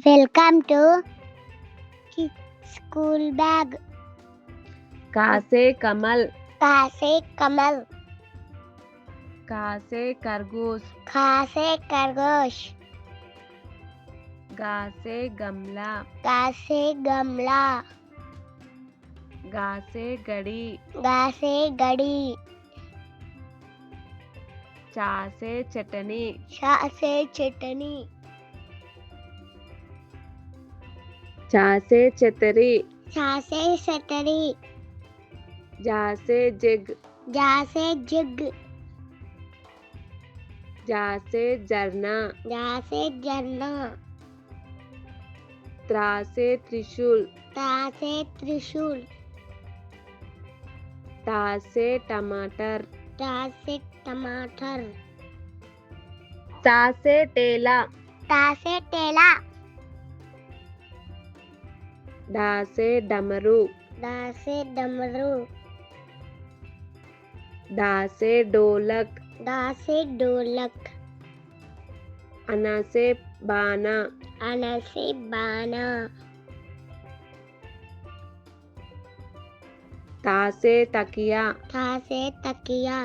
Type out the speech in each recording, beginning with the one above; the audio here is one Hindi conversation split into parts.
Welcome to Kids School Bag. का से कमल, का से कमल, का से खरगोश, खा से खरगोश, गा से गमला, गा से गमला, गा से घड़ी, गा से घड़ी, चा से चटनी, छा से चटनी, चा से छतरी, छा से छतरी, जा से जग, जा से जग, जा से झरना, जा से झरना, त्रा से त्रिशूल, ता से त्रिशूल, ता से टमाटर, ता से टमाटर, ता से टेला, ता से टेला, डा से डमरू, दा से डमरू, डा से ढोलक, दा से ढोलक, अना से बाना, अना से बाना, ता से तकिया, था से तकिया,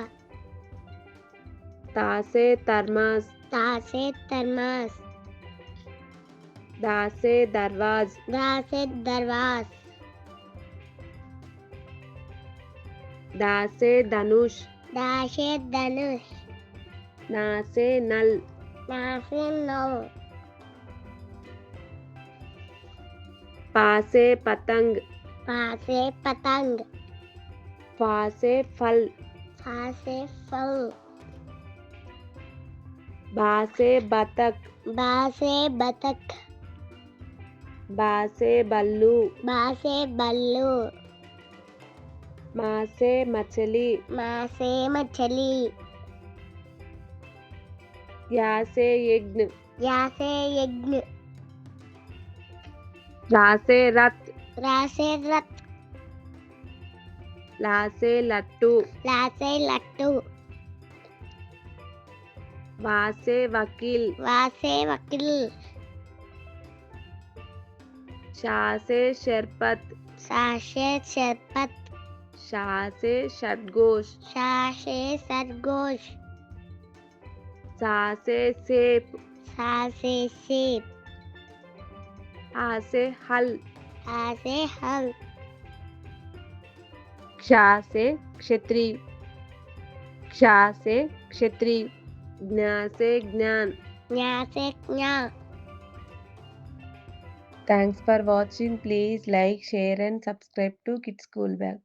ता से थर्मस, ता से थर्मस, दा से दरवाज, दा से दरवाज, दा से धनुष, दा से धनुष, ना से नल, ना से नौ, पा से पतंग, पा से पतंग, फा से फल, फा से फल, बा से बतख, बा से बतख, बा से बल्लू, बा से बल्लू, मा से मछली, मा से मछली, या से यज्ञ, या से यज्ञ, रा से रथ, रा से रथ, ला से लट्टू, ला से लट्टू, वा से वकील, वा से वकील, शा से शरपत, सा से शरपत, शा से षडघोष, शा से सरगोश, सा से सेब, सा से सेब, हा से हल, हा से हल, क्षा से क्षत्रि, क्षा से क्षत्रि, ज्ञा से ज्ञान. न्या से न्या. Thanks for watching. Please like, share and subscribe to Kids School Bag.